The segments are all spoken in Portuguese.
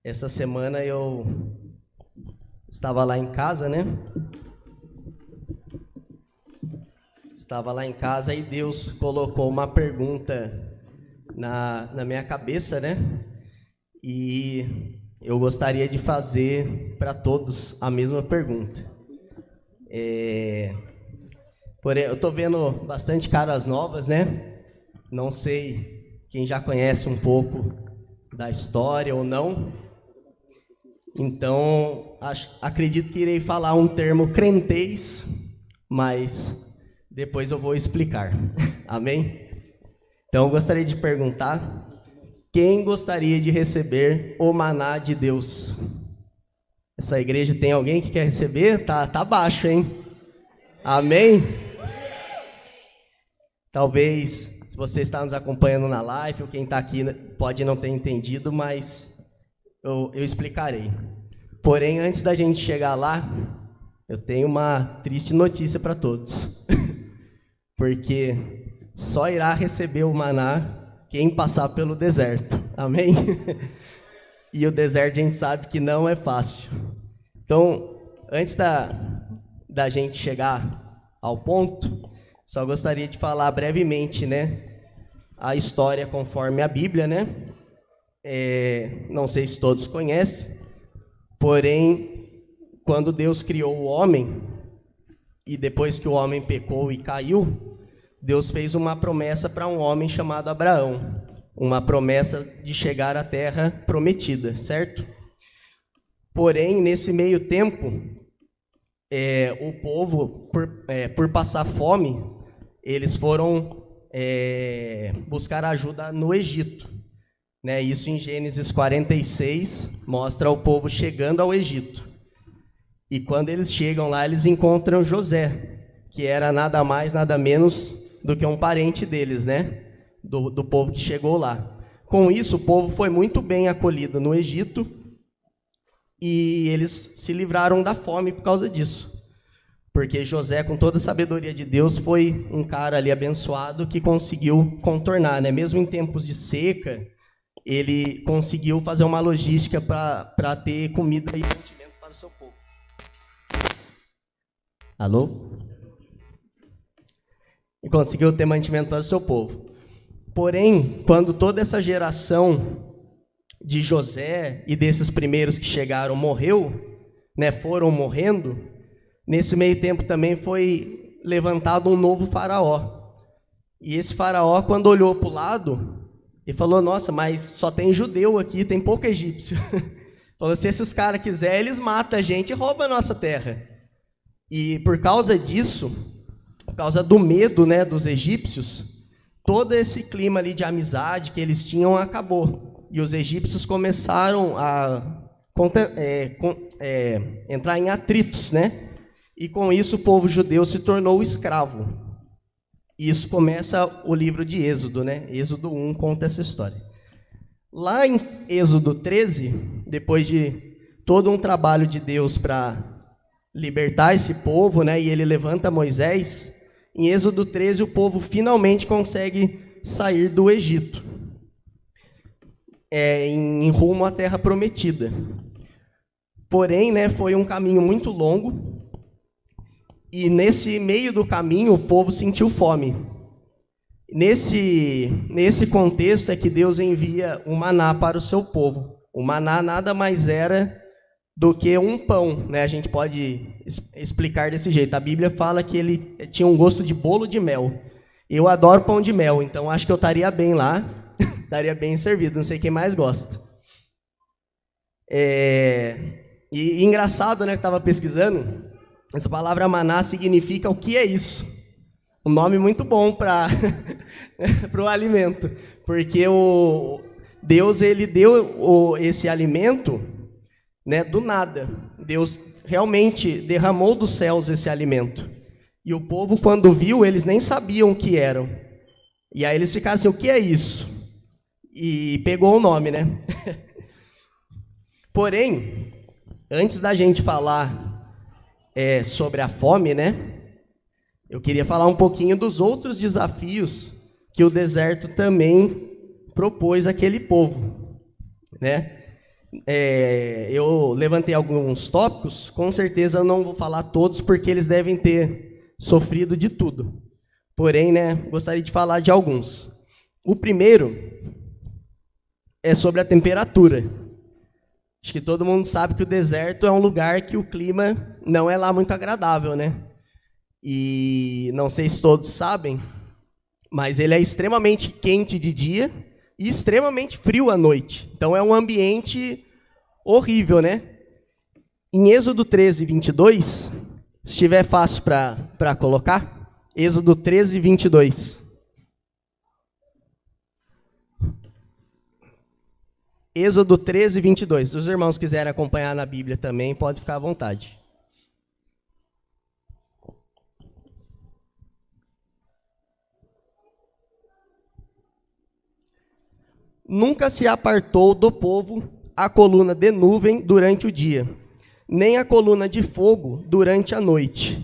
Essa semana eu estava lá em casa, né? Estava lá em casa e Deus colocou uma pergunta na minha cabeça, né? E eu gostaria de fazer para todos a mesma pergunta. Porém, eu estou vendo bastante caras novas, né? Não sei quem já conhece um pouco da história ou não. Então, acredito que irei falar um termo crentez, mas depois eu vou explicar. Amém? Então, eu gostaria de perguntar: quem gostaria de receber o maná de Deus? Essa igreja tem alguém que quer receber? Tá baixo, hein? Amém? Talvez, se você está nos acompanhando na live, ou quem está aqui pode não ter entendido, mas eu explicarei. Porém, antes da gente chegar lá, eu tenho uma triste notícia para todos. Porque só irá receber o maná quem passar pelo deserto. Amém? E o deserto a gente sabe que não é fácil. Então, antes da gente chegar ao ponto, só gostaria de falar brevemente, né, a história conforme a Bíblia, né? Não sei se todos conhecem, porém, quando Deus criou o homem, e depois que o homem pecou e caiu, Deus fez uma promessa para um homem chamado Abraão, uma promessa de chegar à terra prometida, certo? Porém, nesse meio tempo, o povo, por passar fome, eles foram buscar ajuda no Egito. Né? Isso em Gênesis 46 mostra o povo chegando ao Egito. E quando eles chegam lá, eles encontram José, que era nada mais, nada menos do que um parente deles, né? Do povo que chegou lá. Com isso, o povo foi muito bem acolhido no Egito e eles se livraram da fome por causa disso. Porque José, com toda a sabedoria de Deus, foi um cara ali abençoado que conseguiu contornar, né? Mesmo em tempos de seca, ele conseguiu fazer uma logística para ter comida e mantimento para o seu povo. Alô? E conseguiu ter mantimento para o seu povo. Porém, quando toda essa geração de José e desses primeiros que chegaram morreu, né, foram morrendo, nesse meio tempo também foi levantado um novo faraó. E esse faraó, quando olhou para o lado, ele falou: nossa, mas só tem judeu aqui, tem pouco egípcio. Falou: se esses caras quiserem, eles matam a gente e roubam a nossa terra. E por causa disso, por causa do medo, né, dos egípcios, todo esse clima ali de amizade que eles tinham acabou. E os egípcios começaram a entrar em atritos, né? E com isso o povo judeu se tornou escravo. Isso começa o livro de Êxodo, né? Êxodo 1 conta essa história. Lá em Êxodo 13, depois de todo um trabalho de Deus para libertar esse povo, né? E ele levanta Moisés, em Êxodo 13 o povo finalmente consegue sair do Egito, em rumo à terra prometida. Porém, né, foi um caminho muito longo. E nesse meio do caminho, o povo sentiu fome. Nesse contexto é que Deus envia o maná para o seu povo. O maná nada mais era do que um pão, né? A gente pode explicar desse jeito. A Bíblia fala que ele tinha um gosto de bolo de mel. Eu adoro pão de mel, então acho que eu estaria bem lá, estaria bem servido, não sei quem mais gosta. E engraçado, né, que estava pesquisando, essa palavra maná significa o que é isso? Um nome muito bom para o alimento, porque Deus ele deu esse alimento, né, do nada. Deus realmente derramou dos céus esse alimento. E o povo, quando viu, eles nem sabiam o que eram. E aí eles ficaram assim: o que é isso? E pegou o nome, né? Porém, antes da gente falar sobre a fome, né? Eu queria falar um pouquinho dos outros desafios que o deserto também propôs àquele povo, né? Eu levantei alguns tópicos, com certeza eu não vou falar todos, porque eles devem ter sofrido de tudo. Porém, né, gostaria de falar de alguns. O primeiro é sobre a temperatura. Acho que todo mundo sabe que o deserto é um lugar que o clima não é lá muito agradável, né? E não sei se todos sabem, mas ele é extremamente quente de dia e extremamente frio à noite. Então é um ambiente horrível, né? Em Êxodo 13, 22, se estiver fácil para colocar, Êxodo 13, 22. Êxodo 13, 22. Se os irmãos quiserem acompanhar na Bíblia também, pode ficar à vontade. Nunca se apartou do povo a coluna de nuvem durante o dia, nem a coluna de fogo durante a noite.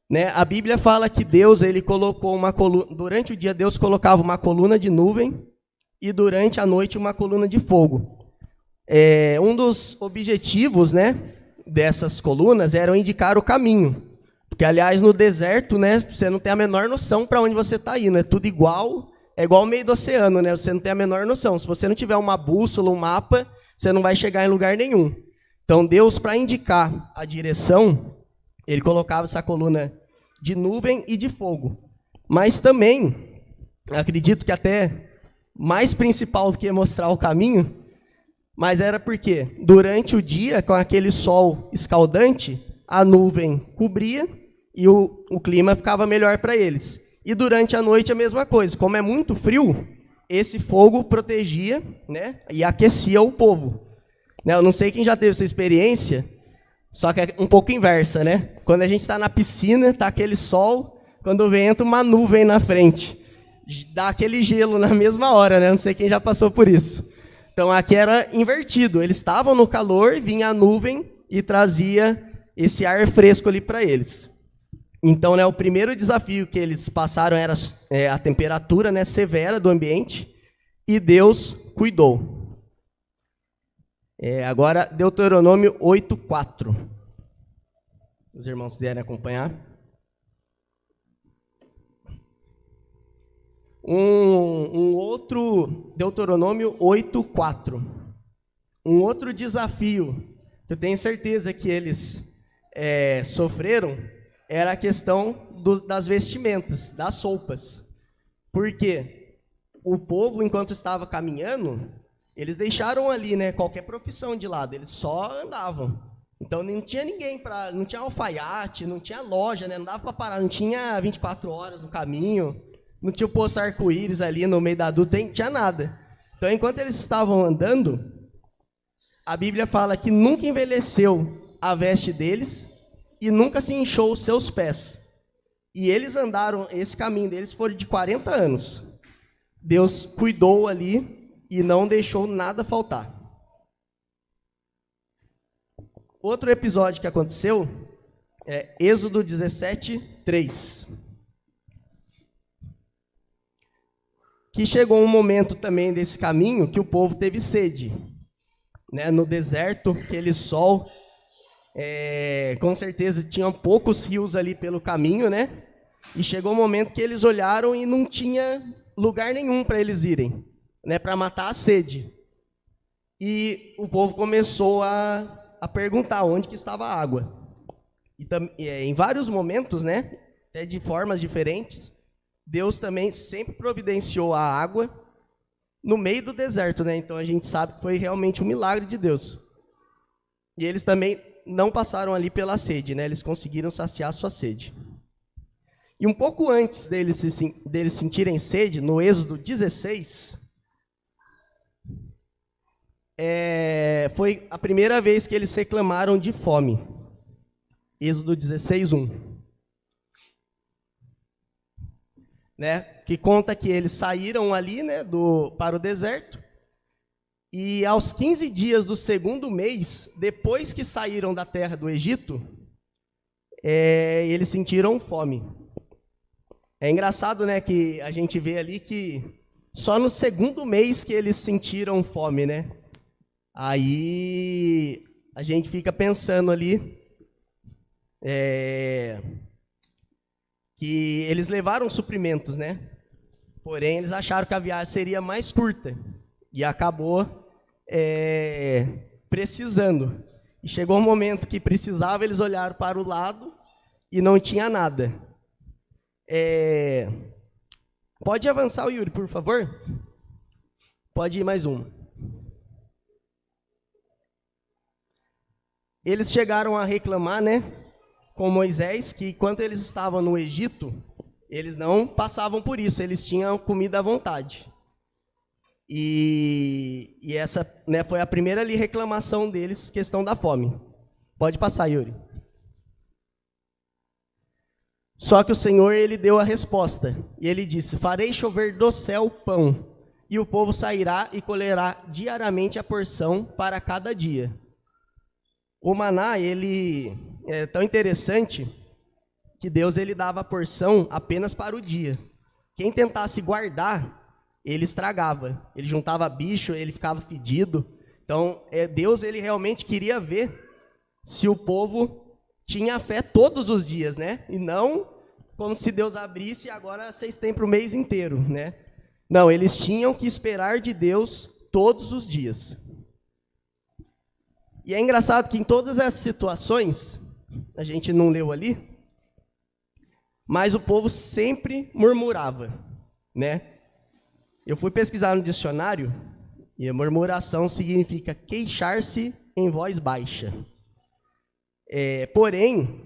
Né? A Bíblia fala que Deus, ele colocou uma coluna, durante o dia Deus colocava uma coluna de nuvem e durante a noite uma coluna de fogo. Um dos objetivos, né, dessas colunas era indicar o caminho. Porque, aliás, no deserto, né, você não tem a menor noção para onde você está indo. É tudo igual, é igual ao meio do oceano, né? Você não tem a menor noção. Se você não tiver uma bússola, um mapa, você não vai chegar em lugar nenhum. Então, Deus, para indicar a direção, ele colocava essa coluna de nuvem e de fogo. Mas também, acredito que até mais principal do que mostrar o caminho, mas era porque durante o dia, com aquele sol escaldante, a nuvem cobria e o clima ficava melhor para eles. E durante a noite a mesma coisa. Como é muito frio, esse fogo protegia, né, e aquecia o povo. Eu não sei quem já teve essa experiência, só que é um pouco inversa, né? Quando a gente está na piscina, está aquele sol, quando vem entra uma nuvem na frente. Dá aquele gelo na mesma hora, né? Não sei quem já passou por isso. Então aqui era invertido. Eles estavam no calor, vinha a nuvem e trazia esse ar fresco ali para eles. Então, né, o primeiro desafio que eles passaram era a temperatura, né, severa do ambiente, e Deus cuidou. Agora, Deuteronômio 8:4. Os irmãos quiserem acompanhar. Um outro, Deuteronômio 8:4. Um outro desafio, que eu tenho certeza que eles sofreram, era a questão das vestimentas, das roupas. Porque o povo, enquanto estava caminhando, eles deixaram ali, né, qualquer profissão de lado, eles só andavam. Então não tinha ninguém não tinha alfaiate, não tinha loja, né, não dava para parar, não tinha 24 horas no caminho, não tinha o posto arco-íris ali no meio da adulta, não tinha nada. Então, enquanto eles estavam andando, a Bíblia fala que nunca envelheceu a veste deles e nunca se inchou os seus pés. E eles andaram, esse caminho deles foi de 40 anos. Deus cuidou ali e não deixou nada faltar. Outro episódio que aconteceu é Êxodo 17:3. Que chegou um momento também desse caminho que o povo teve sede. Né? No deserto, aquele sol, com certeza tinham poucos rios ali pelo caminho, né? E chegou um momento que eles olharam e não tinha lugar nenhum para eles irem, né, para matar a sede. E o povo começou a perguntar onde que estava a água. E em vários momentos, né, até de formas diferentes, Deus também sempre providenciou a água no meio do deserto, né? Então a gente sabe que foi realmente um milagre de Deus. E eles também não passaram ali pela sede, né? Eles conseguiram saciar sua sede. E um pouco antes deles sentirem sede, no Êxodo 16, foi a primeira vez que eles reclamaram de fome. Êxodo 16:1. Né? Que conta que eles saíram ali, né, para o deserto, e aos 15 dias do segundo mês, depois que saíram da terra do Egito, eles sentiram fome. É engraçado, né, que a gente vê ali que Só no segundo mês que eles sentiram fome, né? Aí a gente fica pensando ali que eles levaram suprimentos, né? Porém, eles acharam que a viagem seria mais curta e acabou precisando. E chegou um momento que precisava, eles olharam para o lado e não tinha nada. Pode avançar, Yuri, por favor? Pode ir mais um. Eles chegaram a reclamar, né, com Moisés, que enquanto eles estavam no Egito, eles não passavam por isso, eles tinham comida à vontade. E essa, né, foi a primeira ali reclamação deles, questão da fome. Pode passar, Yuri. Só que o Senhor, ele deu a resposta, e ele disse: farei chover do céu pão, e o povo sairá e colherá diariamente a porção para cada dia. O maná, ele é tão interessante que Deus, ele dava a porção apenas para o dia. Quem tentasse guardar, ele estragava. Ele juntava bicho, ele ficava fedido. Então, Deus, ele realmente queria ver se o povo tinha fé todos os dias, né? E não como se Deus abrisse e agora vocês têm para o mês inteiro, né? Não, eles tinham que esperar de Deus todos os dias. E é engraçado que em todas essas situações, a gente não leu ali, mas o povo sempre murmurava, né? Eu fui pesquisar no dicionário, e a murmuração significa queixar-se em voz baixa. Porém,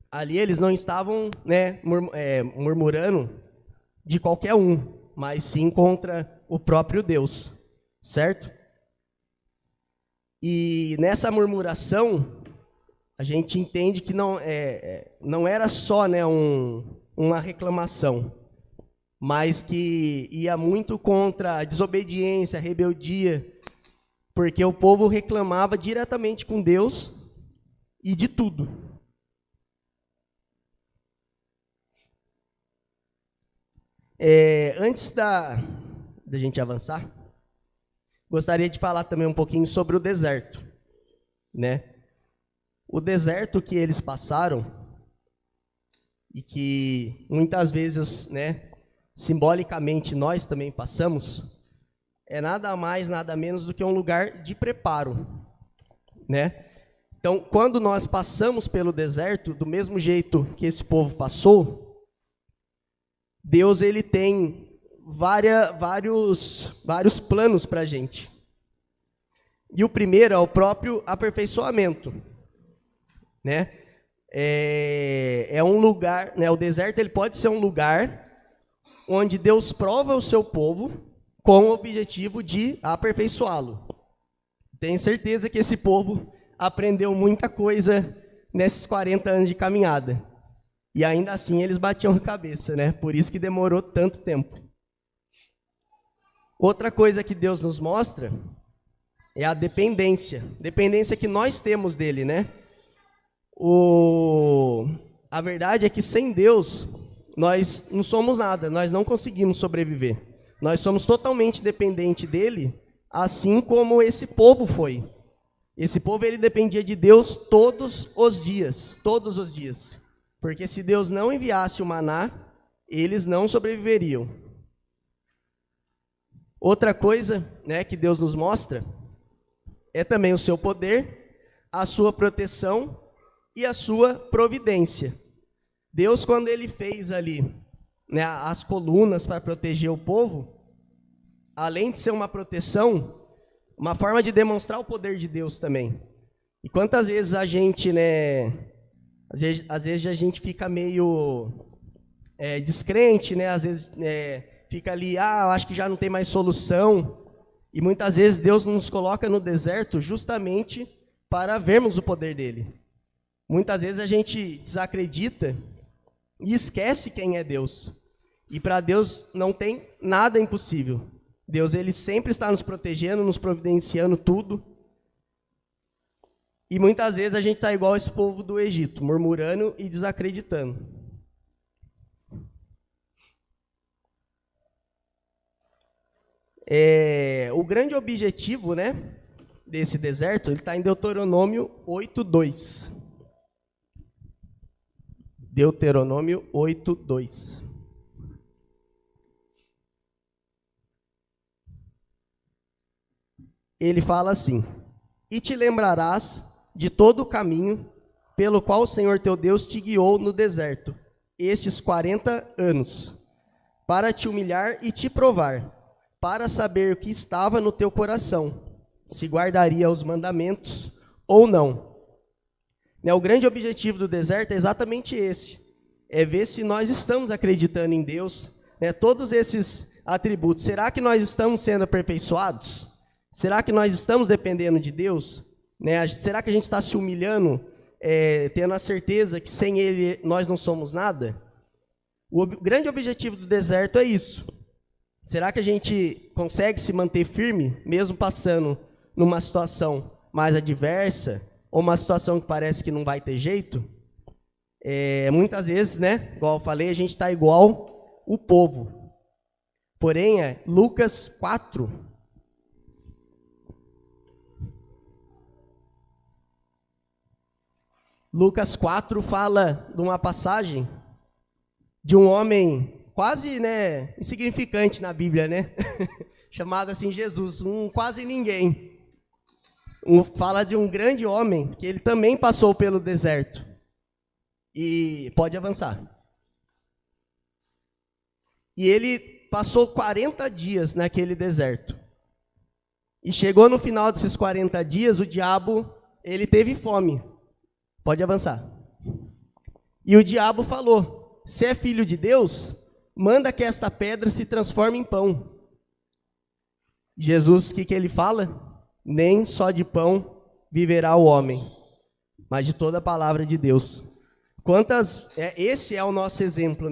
ali eles não estavam, né, murmurando de qualquer um, mas sim contra o próprio Deus, certo? E nessa murmuração, a gente entende que não era só, né, uma reclamação, mas que ia muito contra a desobediência, a rebeldia, porque o povo reclamava diretamente com Deus e de tudo. Antes da gente avançar, gostaria de falar também um pouquinho sobre o deserto, né? O deserto que eles passaram e que muitas vezes, né, simbolicamente nós também passamos, é nada mais, nada menos do que um lugar de preparo, né? Então, quando nós passamos pelo deserto, do mesmo jeito que esse povo passou, Deus, ele tem vários planos para a gente. E o primeiro é o próprio aperfeiçoamento, né? É um lugar, né? O deserto, ele pode ser um lugar onde Deus prova o seu povo com o objetivo de aperfeiçoá-lo. Tenho certeza que esse povo aprendeu muita coisa nesses 40 anos de caminhada. E ainda assim eles batiam a cabeça, né? Por isso que demorou tanto tempo. Outra coisa que Deus nos mostra é a dependência. Dependência que nós temos dele, né? A verdade é que sem Deus, nós não somos nada, nós não conseguimos sobreviver. Nós somos totalmente dependentes dele, assim como esse povo foi. Esse povo, ele dependia de Deus todos os dias, porque se Deus não enviasse o maná, eles não sobreviveriam. Outra coisa, né, que Deus nos mostra é também o seu poder, a sua proteção e a sua providência. Deus, quando ele fez ali, né, as colunas para proteger o povo, além de ser uma proteção, uma forma de demonstrar o poder de Deus também. E quantas vezes a gente, né, às vezes a gente fica meio descrente, né, às vezes fica ali, acho que já não tem mais solução. E muitas vezes Deus nos coloca no deserto justamente para vermos o poder dele. Muitas vezes a gente desacredita e esquece quem é Deus. E para Deus não tem nada impossível. Deus, ele sempre está nos protegendo, nos providenciando tudo. E muitas vezes a gente está igual esse povo do Egito, murmurando e desacreditando. O grande objetivo, né, desse deserto, ele está em Deuteronômio 8:2. Deuteronômio 8:2. Ele fala assim: e te lembrarás de todo o caminho pelo qual o Senhor teu Deus te guiou no deserto, estes 40 anos, para te humilhar e te provar, para saber o que estava no teu coração, se guardaria os mandamentos ou não. O grande objetivo do deserto é exatamente esse, é ver se nós estamos acreditando em Deus, todos esses atributos. Será que nós estamos sendo aperfeiçoados? Será que nós estamos dependendo de Deus? Será que a gente está se humilhando, tendo a certeza que sem Ele nós não somos nada? O grande objetivo do deserto é isso. Será que a gente consegue se manter firme, mesmo passando numa situação mais adversa, ou uma situação que parece que não vai ter jeito? Muitas vezes, igual eu falei, a gente está igual o povo. Porém, Lucas 4. Lucas 4 fala de uma passagem de um homem quase, insignificante na Bíblia, chamado assim Jesus, um quase ninguém. Fala de um grande homem que ele também passou pelo deserto. E pode avançar. E ele passou 40 dias naquele deserto. E chegou no final desses 40 dias, o diabo, ele teve fome. Pode avançar. E o diabo falou: se é filho de Deus, manda que esta pedra se transforme em pão. Jesus, o que ele fala? Nem só de pão viverá o homem, mas de toda a palavra de Deus. Esse é o nosso exemplo,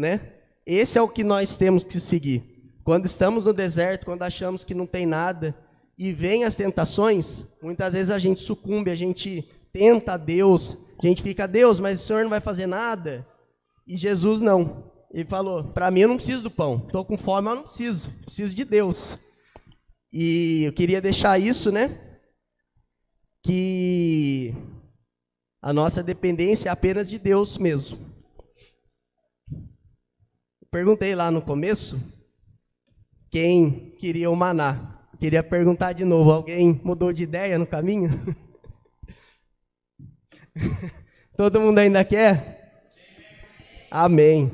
Esse é o que nós temos que seguir. Quando estamos no deserto, quando achamos que não tem nada, e vem as tentações, muitas vezes a gente sucumbe, a gente tenta a Deus, a gente fica: Deus, mas o Senhor não vai fazer nada? E Jesus não. Ele falou: para mim eu não preciso do pão, estou com fome, mas eu não preciso de Deus. E eu queria deixar isso, que a nossa dependência é apenas de Deus mesmo. Perguntei lá no começo quem queria o maná. Queria perguntar de novo: alguém mudou de ideia no caminho? Todo mundo ainda quer? Amém.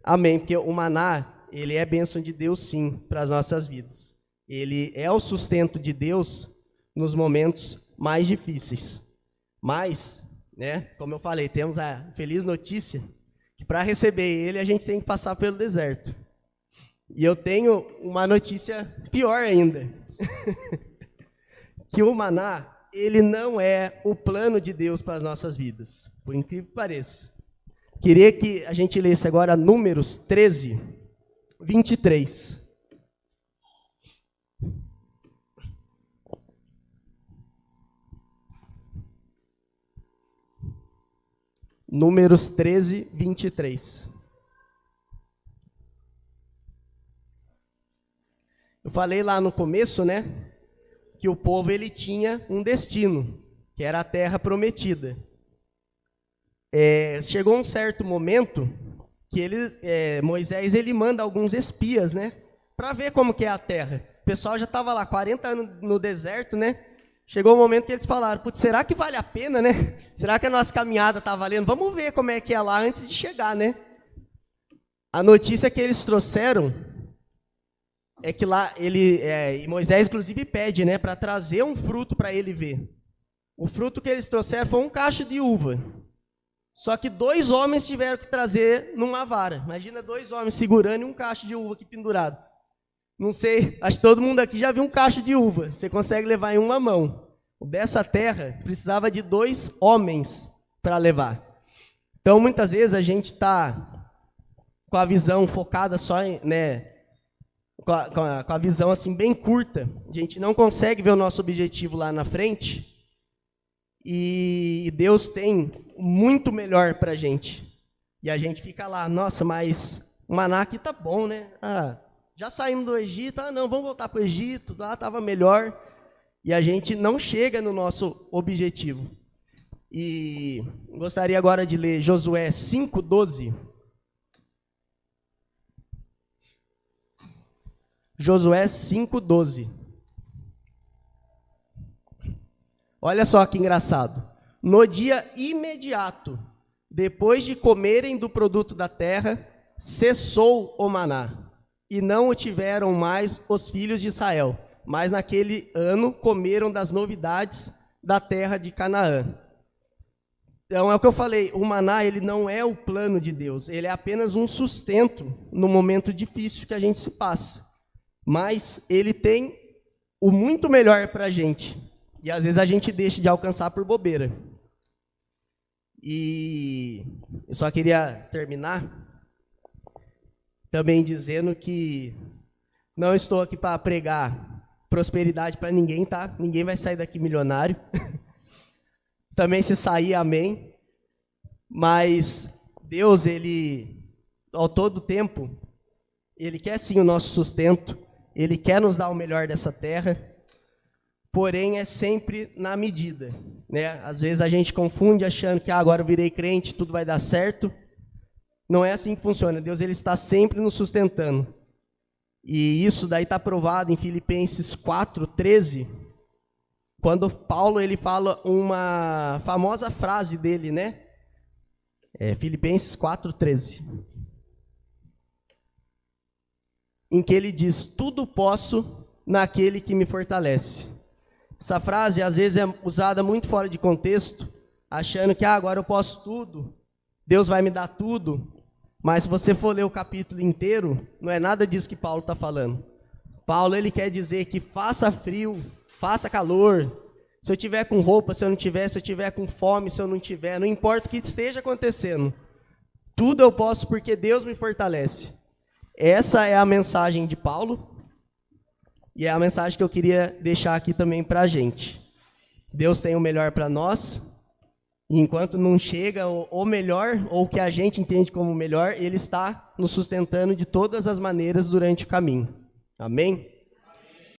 Amém, porque o maná, ele é bênção de Deus sim, para as nossas vidas. Ele é o sustento de Deus nos momentos mais difíceis. Mas, como eu falei, temos a feliz notícia que para receber ele a gente tem que passar pelo deserto. E eu tenho uma notícia pior ainda. Que o maná, ele não é o plano de Deus para as nossas vidas, por incrível que pareça. Queria que a gente lesse agora Números 13, 23. Números 13, 23. Eu falei lá no começo, que o povo ele tinha um destino, que era a terra prometida. Chegou um certo momento que Moisés ele manda alguns espias, para ver como que é a terra. O pessoal já estava lá 40 anos no deserto, Chegou o momento que eles falaram: putz, será que vale a pena, Será que a nossa caminhada está valendo? Vamos ver como é que é lá antes de chegar, A notícia que eles trouxeram é que lá e Moisés inclusive pede, para trazer um fruto para ele ver. O fruto que eles trouxeram foi um cacho de uva. Só que 2 homens tiveram que trazer numa vara. Imagina 2 homens segurando um cacho de uva aqui pendurado. Não sei, acho que todo mundo aqui já viu um cacho de uva. Você consegue levar em uma mão. Dessa terra precisava de 2 homens para levar. Então, muitas vezes a gente está com a visão focada só em, com a visão assim bem curta. A gente não consegue ver o nosso objetivo lá na frente. E Deus tem muito melhor para a gente. E a gente fica lá: nossa, mas o maná aqui tá bom, Já saímos do Egito, não, vamos voltar para o Egito, lá estava melhor. E a gente não chega no nosso objetivo. E gostaria agora de ler Josué 5:12. Josué 5:12. Olha só que engraçado. No dia imediato, depois de comerem do produto da terra, cessou o maná, e não o tiveram mais os filhos de Israel, mas naquele ano comeram das novidades da terra de Canaã. Então é o que eu falei, o maná ele não é o plano de Deus, ele é apenas um sustento no momento difícil que a gente se passa. Mas ele tem o muito melhor para a gente. E às vezes a gente deixa de alcançar por bobeira. E eu só queria terminar também dizendo que não estou aqui para pregar prosperidade para ninguém, tá? Ninguém vai sair daqui milionário. Também se sair, amém. Mas Deus, ele, ao todo tempo, ele quer sim o nosso sustento, ele quer nos dar o melhor dessa terra, porém é sempre na medida, né? Às vezes a gente confunde achando que agora eu virei crente, tudo vai dar certo. Não é assim que funciona. Deus ele está sempre nos sustentando. E isso daí está provado em Filipenses 4:13, quando Paulo ele fala uma famosa frase dele, né? Filipenses 4:13, em que ele diz: tudo posso naquele que me fortalece. Essa frase às vezes é usada muito fora de contexto, achando que agora eu posso tudo, Deus vai me dar tudo. Mas se você for ler o capítulo inteiro, não é nada disso que Paulo está falando. Paulo ele quer dizer que faça frio, faça calor, se eu tiver com roupa, se eu não tiver, se eu tiver com fome, se eu não tiver, não importa o que esteja acontecendo, tudo eu posso porque Deus me fortalece. Essa é a mensagem de Paulo e é a mensagem que eu queria deixar aqui também para a gente. Deus tem o melhor para nós. E enquanto não chega o melhor, ou o que a gente entende como melhor, ele está nos sustentando de todas as maneiras durante o caminho. Amém?